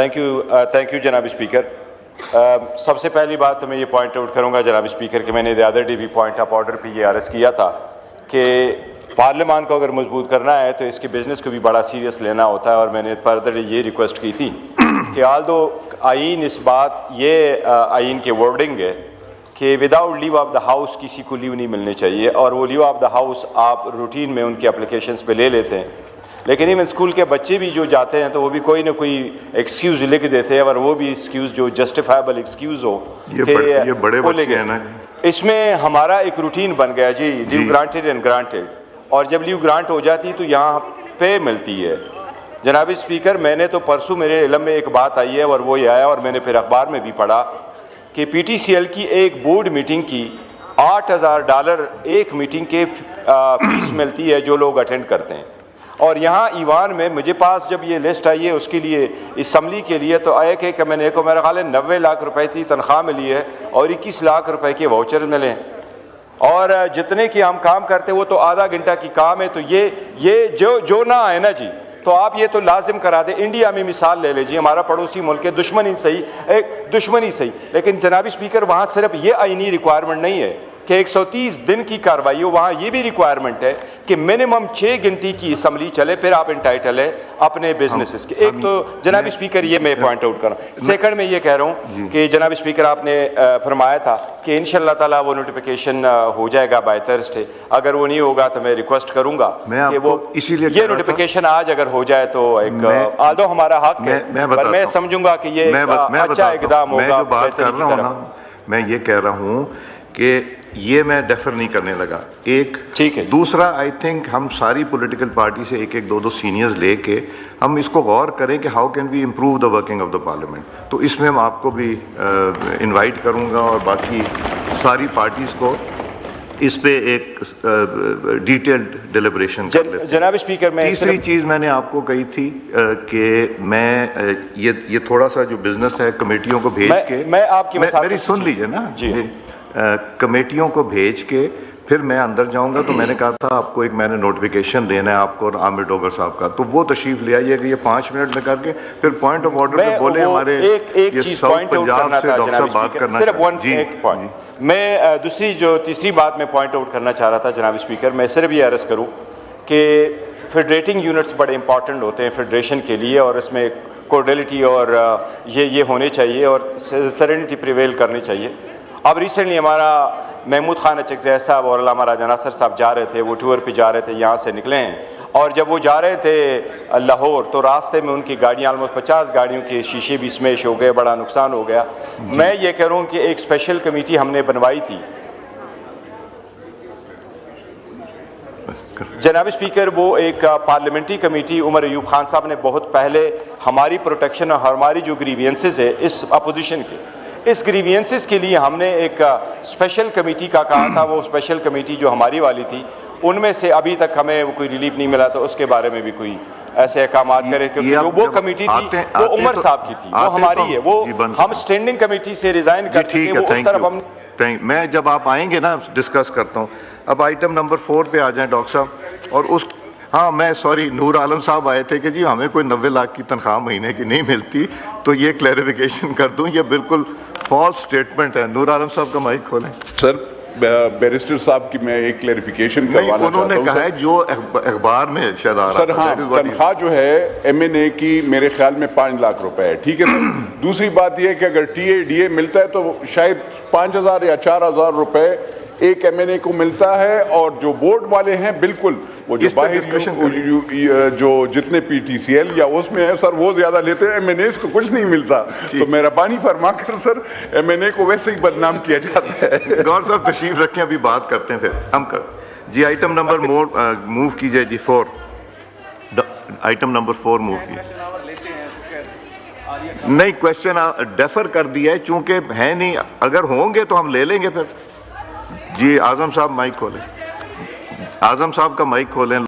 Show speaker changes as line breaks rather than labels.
Thank you जनाब speaker. सबसे पहली बात तो मैं ये पॉइंट आउट करूँगा जनाब स्पीकर कि मैंने द अदर डे भी पॉइंट ऑफ ऑर्डर पे ये अर्ज़ किया था कि पार्लियामान को अगर मजबूत करना है तो इसके बिज़नेस को भी बड़ा सीरियस लेना होता है। और मैंने फर्दर ये रिक्वेस्ट की थी कि आल दो आइन इस बात ये आइन के वर्डिंग है कि without leave of the house किसी को लीव नहीं मिलनी चाहिए, और वो लीव ऑफ द हाउस आप रूटीन में उनकी एप्लीकेशंस पे ले लेते हैं, लेकिन इवन स्कूल के बच्चे भी जो जाते हैं तो वो भी कोई ना कोई एक्सक्यूज़ लिख देते हैं, और वो भी एक्सक्यूज़ जो जस्टिफाइबल एक्सक्यूज़ हो
ये बड़े बच्चे हैं ना।
इसमें हमारा एक रूटीन बन गया जी, लीव ग्रांटेड एंड ग्रांटेड, और जब लीव ग्रांट हो जाती तो यहाँ पे मिलती है। जनाब स्पीकर, मैंने तो परसों मेरे इल्म में एक बात आई है और वो ये आया, और मैंने फिर अखबार में भी पढ़ा कि PTCL की एक बोर्ड मीटिंग की $8,000 एक मीटिंग के फीस मिलती है जो लोग अटेंड करते हैं। और यहाँ ईवान में मुझे पास जब ये लिस्ट आई है उसके लिए असम्बली के लिए तो आया कि मैंने को मेरा ख्याल है 90 लाख रुपए की तनख्वाह मिली है और 21 लाख रुपए के वाउचर मिले, और जितने की हम काम करते वो तो आधा घंटा की काम है। तो ये जो ना है ना जी, तो आप ये तो लाजिम करा दे। इंडिया में मिसाल ले लीजिए, हमारा पड़ोसी मुल्क है, दुश्मनी सही, लेकिन जनाब स्पीकर वहाँ सिर्फ ये आईनी रिक्वायरमेंट नहीं है कि 130 दिन की कार्रवाई हो, वहाँ ये भी रिक्वायरमेंट है कि मिनिमम 6 घंटे की असम्बली चले, फिर आप इंटाइटल है अपने बिजनेसेस के। एक तो जनाब स्पीकर ये मैं पॉइंट आउट कर रहा हूँ। सेकंड में ये कह रहा हूँ कि जनाब स्पीकर आपने फरमाया था कि इंशाल्लाह ताला वो नोटिफिकेशन हो जाएगा बाय थर्सडे। अगर वो नहीं होगा तो मैं रिक्वेस्ट करूंगा कि वो ये नोटिफिकेशन आज अगर हो जाए तो एक आदो हमारा हक है, पर मैं समझूंगा कि ये अच्छा इकदाम होगा।
मैं ये कह रहा हूँ कि ये मैं डेफर नहीं करने लगा, एक
ठीक है।
दूसरा, आई थिंक हम सारी पॉलिटिकल पार्टी से एक एक दो सीनियर्स लेके हम इसको गौर करें कि how can we improve the working of the parliament. तो इसमें मैं आपको भी इनवाइट करूंगा और बाकी सारी पार्टीज को इस पे एक डिटेल्ड डिलिब्रेशन कर लेते।
जनाब स्पीकर, मैं
तीसरी चीज़ मैंने आपको कही थी कि मैं ये थोड़ा सा जो बिजनेस है कमेटियों को भेज के,
मैं आपकी
मेरी सुन लीजिए ना जी, कमेटियों को भेज के फिर मैं अंदर जाऊंगा। तो मैंने कहा था आपको एक मैंने नोटिफिकेशन देना है आपको और आमिर डोगर साहब का, तो वो तशरीफ ले आइएगा, ये 5 मिनट में करके फिर पॉइंट ऑफ ऑर्डर पे बोले हमारे
एक चीज पॉइंट आउट करना था जनाब स्पीकर, सिर्फ एक पॉइंट। मैं तीसरी बात मैं पॉइंट आउट करना चाह रहा था जनाब स्पीकर, मैं सिर्फ ये अर्ज करूँ कि फेडरेटिंग यूनिट्स बड़े इंपॉर्टेंट होते हैं फेडरेशन के लिए, और इसमें कोऑर्डिनेलिटी और ये होने चाहिए और सेरेनिटी प्रिवेल करनी चाहिए। अब रिसेंटली हमारा महमूद खान अचकज़ई साहब और अल्लामा राजा नासिर साहब जा रहे थे, वो टूर पे जा रहे थे, यहाँ से निकले हैं, और जब वो जा रहे थे लाहौर तो रास्ते में उनकी गाड़ियाँ ऑलमोस्ट 50 गाड़ियों के शीशे भी स्मैश हो गए, बड़ा नुकसान हो गया। मैं ये कह रहा हूँ कि एक स्पेशल कमेटी हमने बनवाई थी जनाब स्पीकर, वो एक पार्लियामेंट्री कमेटी उमर अयूब खान साहब ने बहुत पहले हमारी प्रोटेक्शन और हमारी जो ग्रीवियंसेस है इस अपोजिशन के, इस ग्रीवियंसेस के लिए हमने एक स्पेशल कमेटी का कहा था। वो स्पेशल कमेटी जो हमारी वाली थी उनमें से अभी तक हमें कोई रिलीफ नहीं मिला, तो उसके बारे में भी कोई ऐसे अहकाम करे, क्योंकि जो वो कमेटी थी वो उमर साहब की थी, वो हमारी है, वो हम स्टैंडिंग कमेटी से रिजाइन कर चुके हैं, वो उस तरफ हम।
मैं जब आप आएंगे ना डिस्कस करता हूँ। अब आइटम नंबर 4 पे आ जाए डॉक्टर साहब, और उस हाँ मैं सॉरी नूर आलम साहब आए थे कि जी हमें कोई 90 लाख की तनख्वाह महीने की नहीं मिलती, तो ये क्लैरिफिकेशन कर दूं, ये बिल्कुल फॉल्स स्टेटमेंट है। नूर आलम साहब का माइक खोलें।
सर, बैरिस्टर साहब की मैं एक क्लैरिफिकेशन करवाना चाहता हूं।
उन्होंने कहा है जो अखबार में शायद आ रहा
सर, हाँ, तनख्वाह जो है MNA की मेरे ख्याल में 5 लाख रुपए है, ठीक है सर। दूसरी बात यह है कि अगर TA DA मिलता है तो शायद 5,000 या 4,000 रुपए एक MNA को मिलता है, और जो बोर्ड वाले हैं बिल्कुल वो जो बाहर जो जितने PTCL या उसमें है सर वो ज्यादा लेते हैं, MNAs को कुछ नहीं मिलता। तो मेहरबानी फरमा कर सर MNA को वैसे ही बदनाम किया जाता है।
गौर साहब तशरीफ रखें, अभी बात करते हैं फिर हम कर जी। आइटम नंबर मूव कीजिए जी, 4 आइटम नंबर 4 मूव कीजिए। नहीं, क्वेश्चन डेफर कर दिया है चूंकि है नहीं, अगर होंगे तो हम ले लेंगे फिर जी। आजम साहब माइक खोलें, आजम साहब का माइक खोलें।